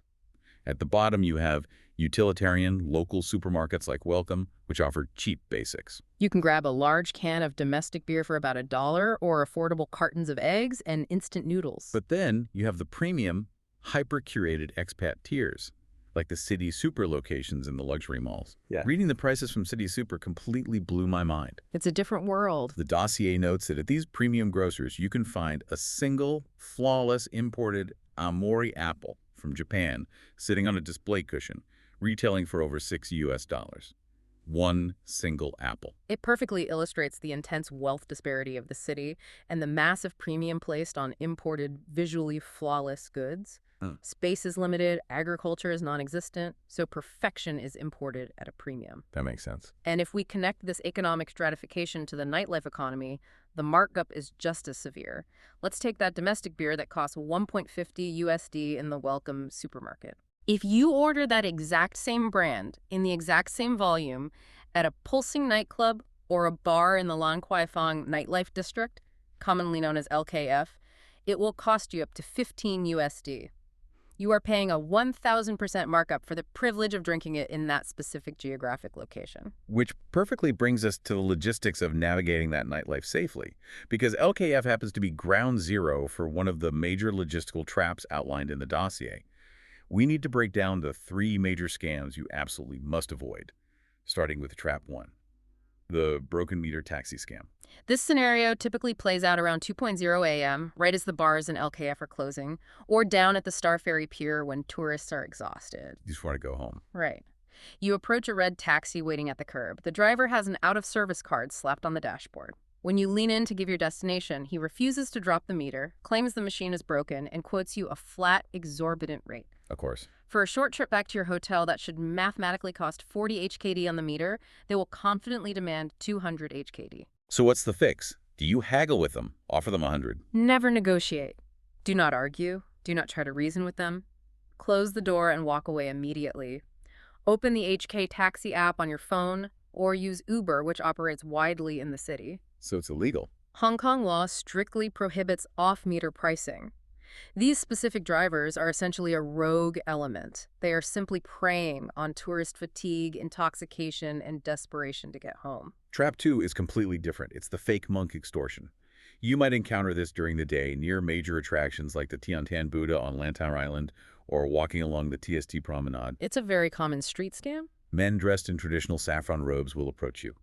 S1: At the bottom, you have utilitarian, local supermarkets like Welcome, which offer cheap basics.
S2: You can grab a large can of domestic beer for about $1 or affordable cartons of eggs and instant noodles.
S1: But then you have the premium, hyper-curated expat tiers, like the City Super locations in the luxury malls. Reading the prices from City Super completely blew my mind.
S2: It's a different world.
S1: The dossier notes that at these premium grocers, you can find a single, flawless, imported Amori apple from Japan sitting on a display cushion, retailing for over $6 US. One single apple.
S2: It perfectly illustrates the intense wealth disparity of the city and the massive premium placed on imported, visually flawless goods. Space is limited, agriculture is non-existent, so perfection is imported at a premium.
S1: That makes sense.
S2: And if we connect this economic stratification to the nightlife economy, the markup is just as severe. Let's take that domestic beer that costs $1.50 USD in the Welcome supermarket. If you order that exact same brand in the exact same volume at a pulsing nightclub or a bar in the Lan Kwai Fong nightlife district, commonly known as LKF, it will cost you up to $15 USD. You are paying a 1,000% markup for the privilege of drinking it in that specific geographic location.
S1: Which perfectly brings us to the logistics of navigating that nightlife safely, because LKF happens to be ground zero for one of the major logistical traps outlined in the dossier. We need to break down the 3 major scams you absolutely must avoid, starting with trap 1, the broken meter taxi scam.
S2: This scenario typically plays out around 2:00 a.m., right as the bars in LKF are closing, or down at the Star Ferry Pier when tourists are exhausted.
S1: You just want to go home.
S2: Right. You approach a red taxi waiting at the curb. The driver has an out-of-service card slapped on the dashboard. When you lean in to give your destination, he refuses to drop the meter, claims the machine is broken, and quotes you a flat, exorbitant rate.
S1: Of course.
S2: For a short trip back to your hotel that should mathematically cost 40 HKD on the meter, they will confidently demand 200 HKD.
S1: So what's the fix? Do you haggle with them? Offer them 100?
S2: Never negotiate. Do not argue. Do not try to reason with them. Close the door and walk away immediately. Open the HK Taxi app on your phone, or use Uber, which operates widely in the city.
S1: So it's illegal.
S2: Hong Kong law strictly prohibits off-meter pricing. These specific drivers are essentially a rogue element. They are simply preying on tourist fatigue, intoxication, and desperation to get home.
S1: Trap 2 is completely different. It's the fake monk extortion. You might encounter this during the day near major attractions like the Tiantan Buddha on Lantau Island or walking along the TST Promenade.
S2: It's a very common street scam.
S1: Men dressed in traditional saffron robes will approach you.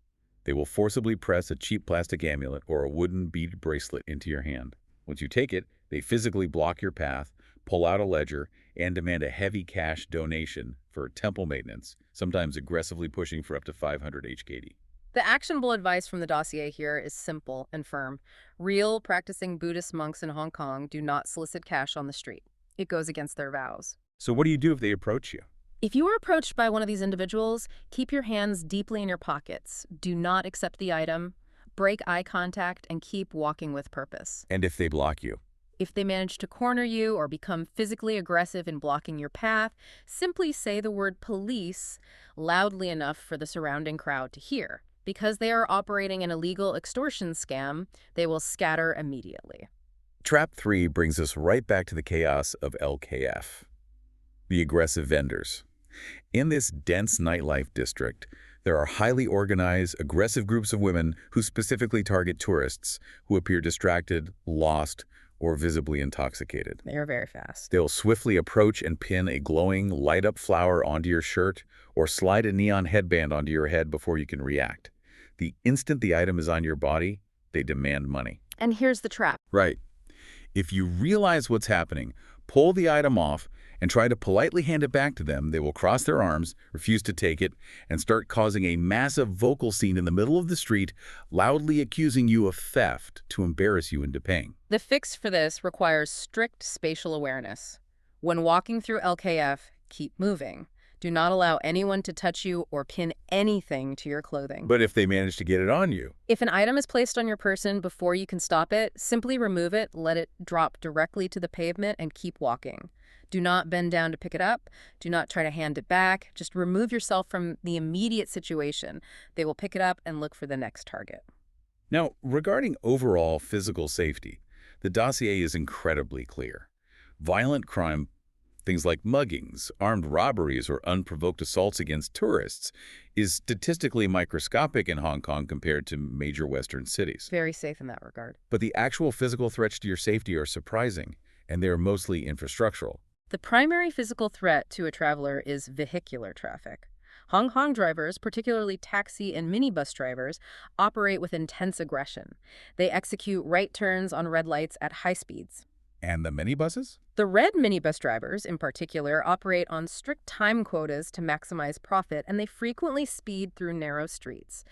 S1: They will forcibly press a cheap plastic amulet or a wooden bead bracelet into your hand. Once you take it, they physically block your path, pull out a ledger, and demand a heavy cash donation for temple maintenance, sometimes aggressively pushing for up to 500 HKD.
S2: The actionable advice from the dossier here is simple and firm. Real practicing Buddhist monks in Hong Kong do not solicit cash on the street. It goes against their vows.
S1: So what do you do if they approach you?
S2: If you are approached by one of these individuals, keep your hands deeply in your pockets. Do not accept the item. Break eye contact and keep walking with purpose.
S1: And if they block you?
S2: If they manage to corner you or become physically aggressive in blocking your path, simply say the word police loudly enough for the surrounding crowd to hear. Because they are operating an illegal extortion scam, they will scatter immediately.
S1: Trap 3 brings us right back to the chaos of LKF. The aggressive vendors. In this dense nightlife district, there are highly organized, aggressive groups of women who specifically target tourists who appear distracted, lost, or visibly intoxicated.
S2: They are very fast.
S1: They'll swiftly approach and pin a glowing, light-up flower onto your shirt or slide a neon headband onto your head before you can react. The instant the item is on your body, they demand money.
S2: And here's the trap.
S1: Right. If you realize what's happening, pull the item off and try to politely hand it back to them. They will cross their arms, refuse to take it, and start causing a massive vocal scene in the middle of the street, loudly accusing you of theft to embarrass you into paying.
S2: The fix for this requires strict spatial awareness. When walking through LKF, keep moving. Do not allow anyone to touch you or pin anything to your clothing.
S1: But if they manage to get it on you?
S2: If an item is placed on your person before you can stop it, simply remove it, let it drop directly to the pavement, and keep walking. Do not bend down to pick it up. Do not try to hand it back. Just remove yourself from the immediate situation. They will pick it up and look for the next target.
S1: Now, regarding overall physical safety, the dossier is incredibly clear. Violent crime, things like muggings, armed robberies, or unprovoked assaults against tourists, is statistically microscopic in Hong Kong compared to major Western cities.
S2: Very safe in that regard.
S1: But the actual physical threats to your safety are surprising, and they are mostly infrastructural.
S2: The primary physical threat to a traveler is vehicular traffic. Hong Kong drivers, particularly taxi and minibus drivers, operate with intense aggression. They execute right turns on red lights at high speeds.
S1: And the minibuses?
S2: The red minibus drivers, in particular, operate on strict time quotas to maximize profit, and they frequently speed through narrow streets.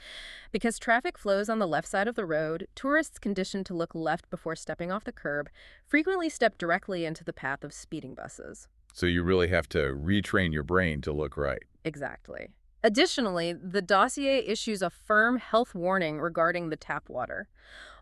S2: Because traffic flows on the left side of the road, tourists conditioned to look left before stepping off the curb frequently step directly into the path of speeding buses.
S1: So you really have to retrain your brain to look right.
S2: Exactly. Additionally, the dossier issues a firm health warning regarding the tap water.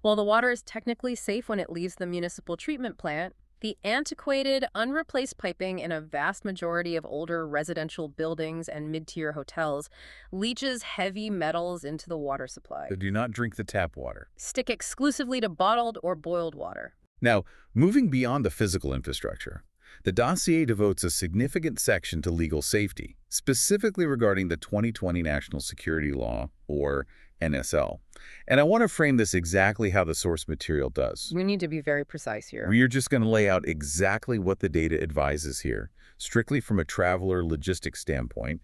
S2: While the water is technically safe when it leaves the municipal treatment plant, the antiquated, unreplaced piping in a vast majority of older residential buildings and mid-tier hotels leaches heavy metals into the water supply.
S1: So do not drink the tap water.
S2: Stick exclusively to bottled or boiled water.
S1: Now, moving beyond the physical infrastructure, the dossier devotes a significant section to legal safety, specifically regarding the 2020 National Security Law, or NSL. And I want to frame this exactly how the source material does.
S2: We need to be very precise here.
S1: We are just going to lay out exactly what the data advises here, strictly from a traveler logistics standpoint.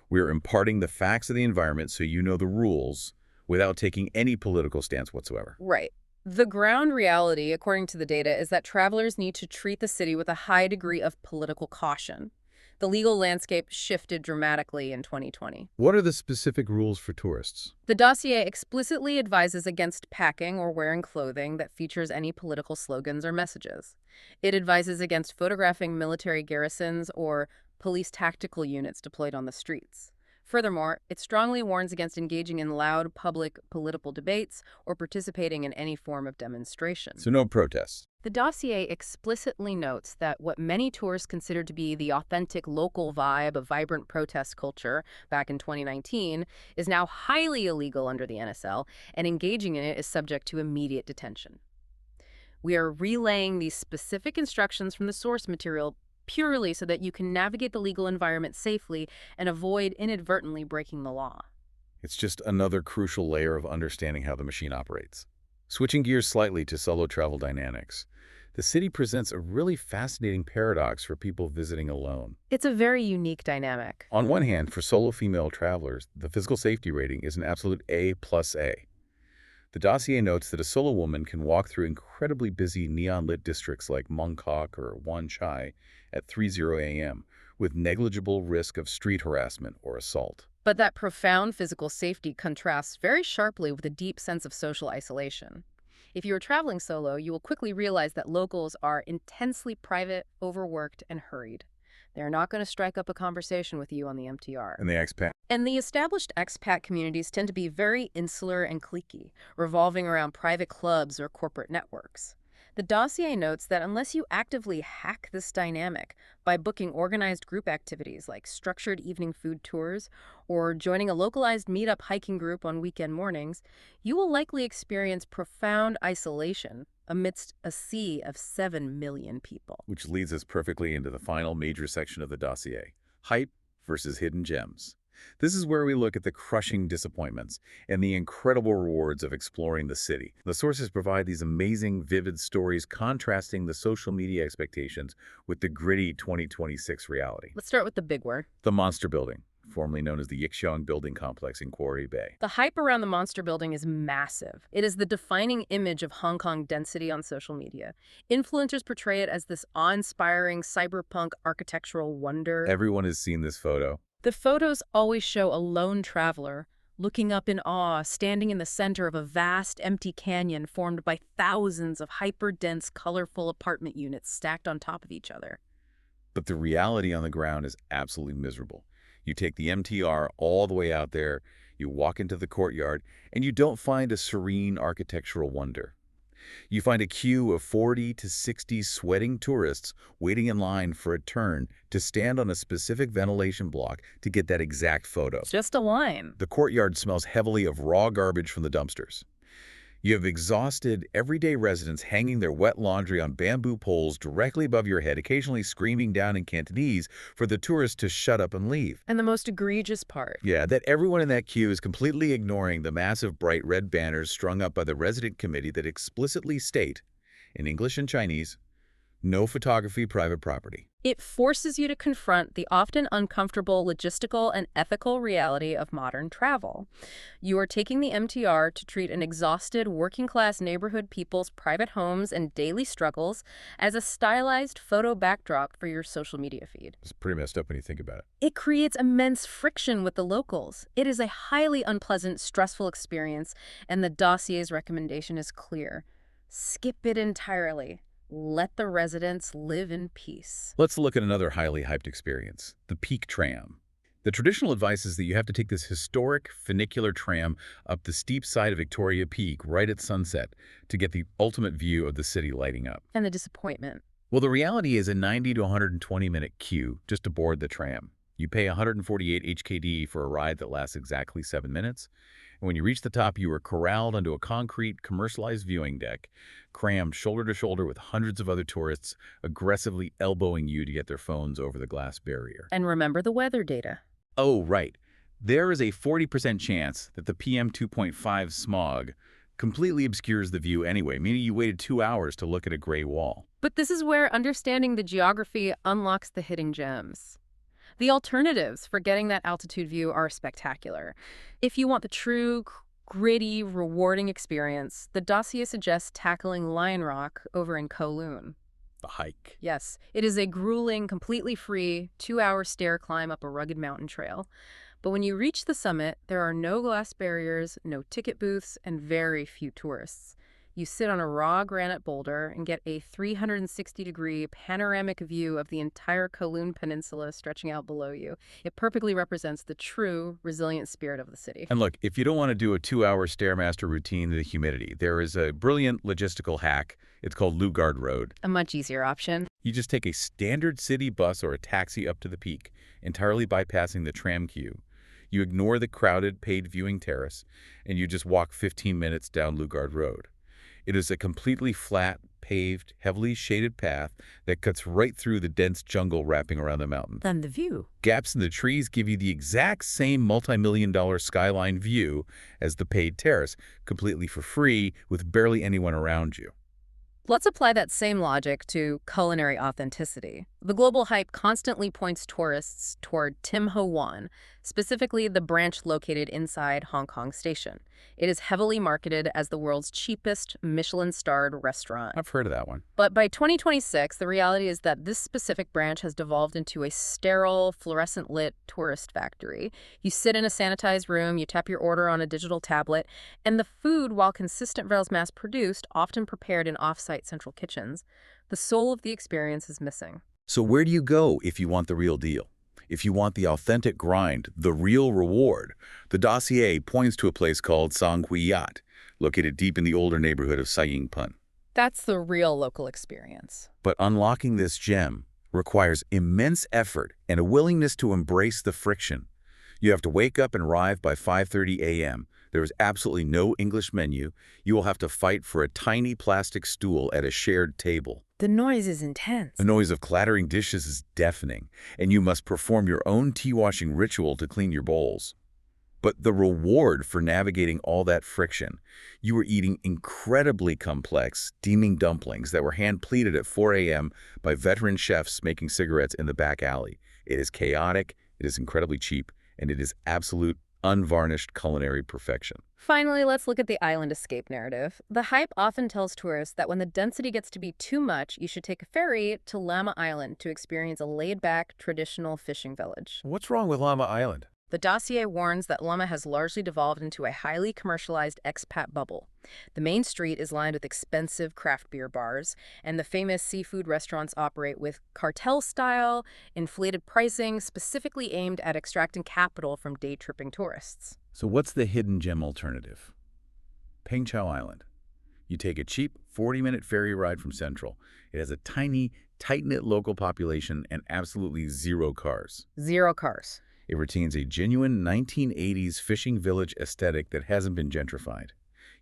S1: We are imparting the facts of the environment so you know the rules without taking any political stance whatsoever.
S2: Right. The ground reality, according to the data, is that travelers need to treat the city with a high degree of political caution. The legal landscape shifted dramatically in 2020.
S1: What are the specific rules for tourists?
S2: The dossier explicitly advises against packing or wearing clothing that features any political slogans or messages. It advises against photographing military garrisons or police tactical units deployed on the streets. Furthermore, it strongly warns against engaging in loud public political debates or participating in any form of demonstration.
S1: So no protests.
S2: The dossier explicitly notes that what many tourists consider to be the authentic local vibe of vibrant protest culture back in 2019 is now highly illegal under the NSL, and engaging in it is subject to immediate detention. We are relaying these specific instructions from the source material purely so that you can navigate the legal environment safely and avoid inadvertently breaking the law.
S1: It's just another crucial layer of understanding how the machine operates. Switching gears slightly to solo travel dynamics, the city presents a really fascinating paradox for people visiting alone.
S2: It's a very unique dynamic.
S1: On one hand, for solo female travelers, the physical safety rating is an absolute A+A. The dossier notes that a solo woman can walk through incredibly busy neon-lit districts like Mong Kok or Wan Chai at 3:00 a.m. with negligible risk of street harassment or assault.
S2: But that profound physical safety contrasts very sharply with a deep sense of social isolation. If you are traveling solo, you will quickly realize that locals are intensely private, overworked, and hurried. They're not going to strike up a conversation with you on the MTR.
S1: And the expat.
S2: And the established expat communities tend to be very insular and cliquey, revolving around private clubs or corporate networks. The dossier notes that unless you actively hack this dynamic by booking organized group activities like structured evening food tours or joining a localized meetup hiking group on weekend mornings, you will likely experience profound isolation amidst a sea of 7 million people.
S1: Which leads us perfectly into the final major section of the dossier, hype versus hidden gems. This is where we look at the crushing disappointments and the incredible rewards of exploring the city. The sources provide these amazing, vivid stories contrasting the social media expectations with the gritty 2026 reality.
S2: Let's start with the big word.
S1: The Monster Building, formerly known as the Yixiong Building Complex in Quarry Bay.
S2: The hype around the Monster Building is massive. It is the defining image of Hong Kong density on social media. Influencers portray it as this awe-inspiring cyberpunk architectural wonder.
S1: Everyone has seen this photo.
S2: The photos always show a lone traveler, looking up in awe, standing in the center of a vast, empty canyon formed by thousands of hyper-dense, colorful apartment units stacked on top of each other.
S1: But the reality on the ground is absolutely miserable. You take the MTR all the way out there, you walk into the courtyard, and you don't find a serene architectural wonder. You find a queue of 40 to 60 sweating tourists waiting in line for a turn to stand on a specific ventilation block to get that exact photo.
S2: Just a line.
S1: The courtyard smells heavily of raw garbage from the dumpsters. You have exhausted everyday residents hanging their wet laundry on bamboo poles directly above your head, occasionally screaming down in Cantonese for the tourists to shut up and leave.
S2: And the most egregious part.
S1: Yeah, that everyone in that queue is completely ignoring the massive bright red banners strung up by the resident committee that explicitly state, in English and Chinese, no photography, private property.
S2: It forces you to confront the often uncomfortable logistical and ethical reality of modern travel. You are taking the MTR to treat an exhausted working-class neighborhood people's private homes and daily struggles as a stylized photo backdrop for your social media feed.
S1: It's pretty messed up when you think about it.
S2: It creates immense friction with the locals. It is a highly unpleasant, stressful experience, and the dossier's recommendation is clear. Skip it entirely. Let the residents live in peace.
S1: Let's look at another highly hyped experience, the Peak Tram. The traditional advice is that you have to take this historic funicular tram up the steep side of Victoria Peak right at sunset to get the ultimate view of the city lighting up.
S2: And the disappointment.
S1: Well, the reality is a 90 to 120-minute queue just to board the tram. You pay 148 HKD for a ride that lasts exactly 7 minutes. And when you reach the top, you are corralled onto a concrete, commercialized viewing deck, crammed shoulder to shoulder with hundreds of other tourists aggressively elbowing you to get their phones over the glass barrier.
S2: And remember the weather data.
S1: Oh, right. There is a 40% chance that the PM 2.5 smog completely obscures the view anyway, meaning you waited 2 hours to look at a gray wall.
S2: But this is where understanding the geography unlocks the hidden gems. The alternatives for getting that altitude view are spectacular. If you want the true, gritty, rewarding experience, the dossier suggests tackling Lion Rock over in Kowloon.
S1: The hike.
S2: Yes, it is a grueling, completely free, 2-hour stair climb up a rugged mountain trail. But when you reach the summit, there are no glass barriers, no ticket booths, and very few tourists. You sit on a raw granite boulder and get a 360-degree panoramic view of the entire Kowloon Peninsula stretching out below you. It perfectly represents the true, resilient spirit of the city.
S1: And look, if you don't want to do a 2-hour Stairmaster routine in the humidity, there is a brilliant logistical hack. It's called Lugard Road.
S2: A much easier option.
S1: You just take a standard city bus or a taxi up to the peak, entirely bypassing the tram queue. You ignore the crowded, paid viewing terrace, and you just walk 15 minutes down Lugard Road. It is a completely flat, paved, heavily shaded path that cuts right through the dense jungle wrapping around the mountain.
S2: Then the view.
S1: Gaps in the trees give you the exact same multi-million-dollar skyline view as the paid terrace, completely for free with barely anyone around you.
S2: Let's apply that same logic to culinary authenticity. The global hype constantly points tourists toward Tim Ho Wan, specifically the branch located inside Hong Kong Station. It is heavily marketed as the world's cheapest Michelin-starred restaurant.
S1: I've heard of that one.
S2: But by 2026, the reality is that this specific branch has devolved into a sterile, fluorescent-lit tourist factory. You sit in a sanitized room, you tap your order on a digital tablet, and the food, while consistent as mass-produced, often prepared in off-site central kitchens, the soul of the experience is missing.
S1: So where do you go if you want the real deal? If you want the authentic grind, the real reward, the dossier points to a place called Songhui-Yat, located deep in the older neighborhood of Sayingpun.
S2: That's the real local experience.
S1: But unlocking this gem requires immense effort and a willingness to embrace the friction. You have to wake up and arrive by 5:30 a.m. There is absolutely no English menu. You will have to fight for a tiny plastic stool at a shared table.
S2: The noise is intense.
S1: The noise of clattering dishes is deafening, and you must perform your own tea-washing ritual to clean your bowls. But the reward for navigating all that friction, you were eating incredibly complex, steaming dumplings that were hand-pleated at 4 a.m. by veteran chefs making cigarettes in the back alley. It is chaotic, it is incredibly cheap, and it is absolute, unvarnished culinary perfection.
S2: Finally, let's look at the island escape narrative. The hype often tells tourists that when the density gets to be too much, you should take a ferry to Lama Island to experience a laid-back, traditional fishing village.
S1: What's wrong with Lama Island?
S2: The dossier warns that Lama has largely devolved into a highly commercialized expat bubble. The main street is lined with expensive craft beer bars, and the famous seafood restaurants operate with cartel-style, inflated pricing specifically aimed at extracting capital from day-tripping tourists.
S1: So what's the hidden gem alternative? Pengchao Island. You take a cheap 40-minute ferry ride from Central. It has a tiny, tight-knit local population and absolutely zero cars.
S2: Zero cars.
S1: It retains a genuine 1980s fishing village aesthetic that hasn't been gentrified.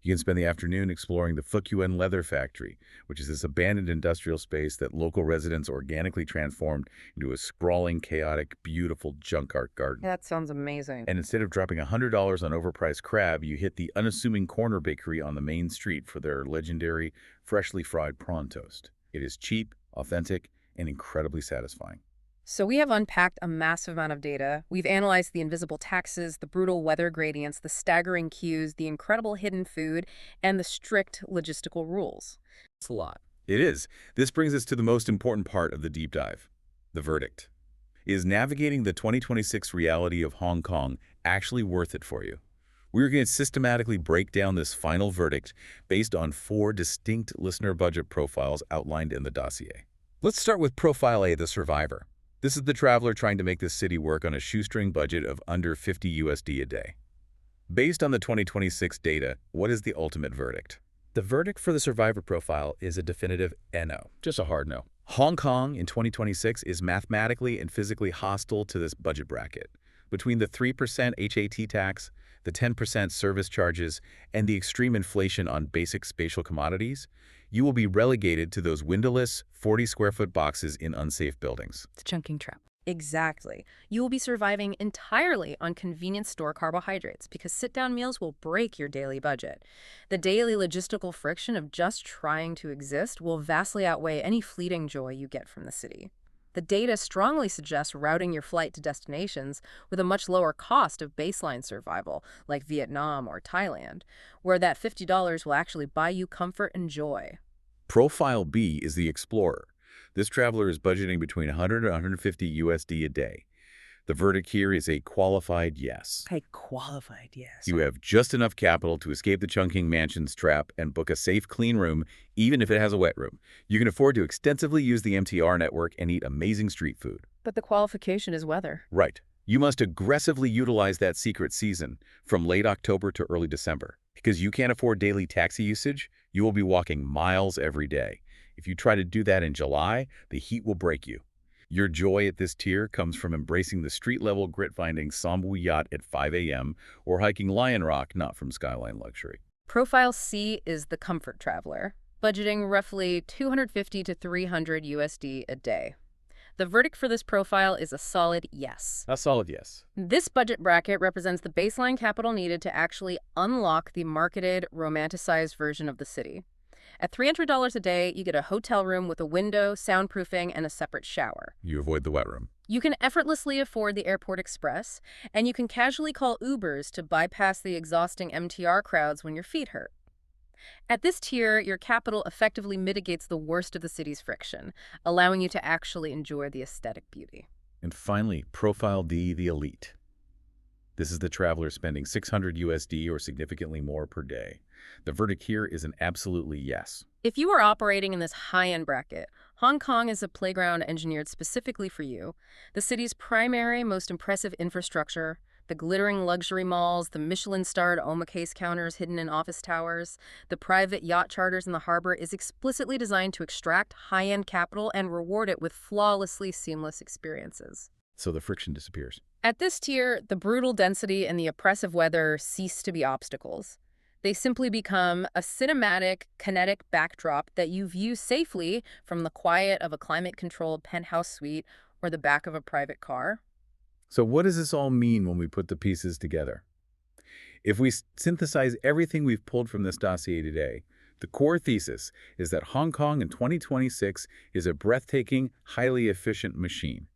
S1: You can spend the afternoon exploring the Fukuen Leather Factory, which is this abandoned industrial space that local residents organically transformed into a sprawling, chaotic, beautiful junk art garden.
S2: That sounds amazing.
S1: And instead of dropping $100 on overpriced crab, you hit the unassuming corner bakery on the main street for their legendary freshly fried prawn toast. It is cheap, authentic, and incredibly satisfying.
S2: So we have unpacked a massive amount of data. We've analyzed the invisible taxes, the brutal weather gradients, the staggering queues, the incredible hidden food, and the strict logistical rules. It's a lot.
S1: It is. This brings us to the most important part of the deep dive, the verdict. Is navigating the 2026 reality of Hong Kong actually worth it for you? We're going to systematically break down this final verdict based on 4 distinct listener budget profiles outlined in the dossier. Let's start with Profile A, the survivor. This is the traveler trying to make this city work on a shoestring budget of under $50 a day. Based on the 2026 data, what is the ultimate verdict?
S3: The verdict for the survivor profile is a definitive NO.
S1: Just a hard no. Hong Kong in 2026 is mathematically and physically hostile to this budget bracket. Between the 3% HAT tax, the 10% service charges, and the extreme inflation on basic spatial commodities, you will be relegated to those windowless 40-square-foot boxes in unsafe buildings.
S2: It's a chunking trap. Exactly. You will be surviving entirely on convenience store carbohydrates because sit-down meals will break your daily budget. The daily logistical friction of just trying to exist will vastly outweigh any fleeting joy you get from the city. The data strongly suggests routing your flight to destinations with a much lower cost of baseline survival, like Vietnam or Thailand, where that $50 will actually buy you comfort and joy.
S1: Profile B is the explorer. This traveler is budgeting between $100 and $150 a day. The verdict here is a qualified yes.
S3: A qualified yes.
S1: You have just enough capital to escape the chunking mansions trap and book a safe, clean room, even if it has a wet room. You can afford to extensively use the MTR network and eat amazing street food.
S2: But the qualification is weather.
S1: Right. You must aggressively utilize that secret season from late October to early December. Because you can't afford daily taxi usage, you will be walking miles every day. If you try to do that in July, the heat will break you. Your joy at this tier comes from embracing the street-level grit-finding Sambu yacht at 5 a.m. or hiking Lion Rock, not from Skyline Luxury.
S2: Profile C is the comfort traveler, budgeting roughly $250 to $300 a day. The verdict for this profile is a solid yes.
S1: A solid yes.
S2: This budget bracket represents the baseline capital needed to actually unlock the marketed, romanticized version of the city. At $300 a day, you get a hotel room with a window, soundproofing, and a separate shower.
S1: You avoid the wet room.
S2: You can effortlessly afford the Airport Express, and you can casually call Ubers to bypass the exhausting MTR crowds when your feet hurt. At this tier, your capital effectively mitigates the worst of the city's friction, allowing you to actually enjoy the aesthetic beauty.
S1: And finally, Profile D, the elite. This is the traveler spending $600 or significantly more per day. The verdict here is an absolutely yes.
S2: If you are operating in this high-end bracket, Hong Kong is a playground engineered specifically for you. The city's primary, most impressive infrastructure, the glittering luxury malls, the Michelin-starred omakase counters hidden in office towers, the private yacht charters in the harbor is explicitly designed to extract high-end capital and reward it with flawlessly seamless experiences.
S1: So the friction disappears.
S2: At this tier, the brutal density and the oppressive weather cease to be obstacles. They simply become a cinematic, kinetic backdrop that you view safely from the quiet of a climate-controlled penthouse suite or the back of a private car.
S1: So what does this all mean when we put the pieces together? If we synthesize everything we've pulled from this dossier today, the core thesis is that Hong Kong in 2026 is a breathtaking, highly efficient machine.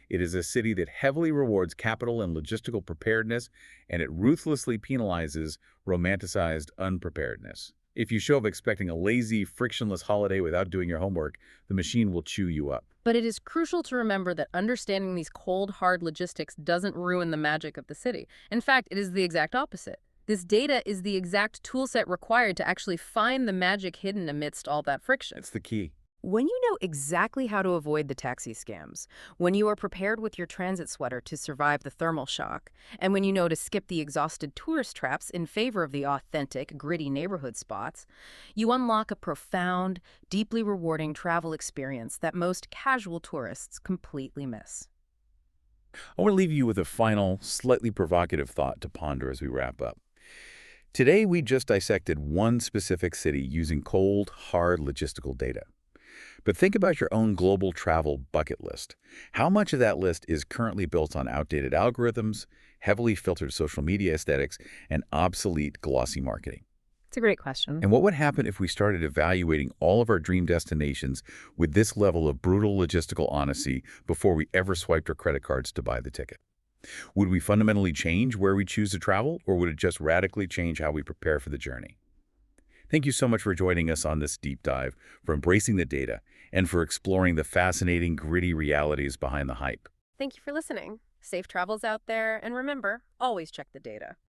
S1: It is a city that heavily rewards capital and logistical preparedness, and it ruthlessly penalizes romanticized unpreparedness. If you show up expecting a lazy, frictionless holiday without doing your homework, the machine will chew you up.
S2: But it is crucial to remember that understanding these cold, hard logistics doesn't ruin the magic of the city. In fact, it is the exact opposite. This data is the exact toolset required to actually find the magic hidden amidst all that friction.
S1: That's the key.
S2: When you know exactly how to avoid the taxi scams, when you are prepared with your transit sweater to survive the thermal shock, and when you know to skip the exhausted tourist traps in favor of the authentic, gritty neighborhood spots, you unlock a profound, deeply rewarding travel experience that most casual tourists completely miss.
S1: I want to leave you with a final, slightly provocative thought to ponder as we wrap up. Today, we just dissected one specific city using cold, hard logistical data. But think about your own global travel bucket list. How much of that list is currently built on outdated algorithms, heavily filtered social media aesthetics, and obsolete glossy marketing?
S2: It's a great question.
S1: And what would happen if we started evaluating all of our dream destinations with this level of brutal logistical honesty before we ever swiped our credit cards to buy the ticket? Would we fundamentally change where we choose to travel, or would it just radically change how we prepare for the journey? Thank you so much for joining us on this deep dive, for embracing the data, and for exploring the fascinating, gritty realities behind the hype.
S2: Thank you for listening. Safe travels out there, and remember, always check the data.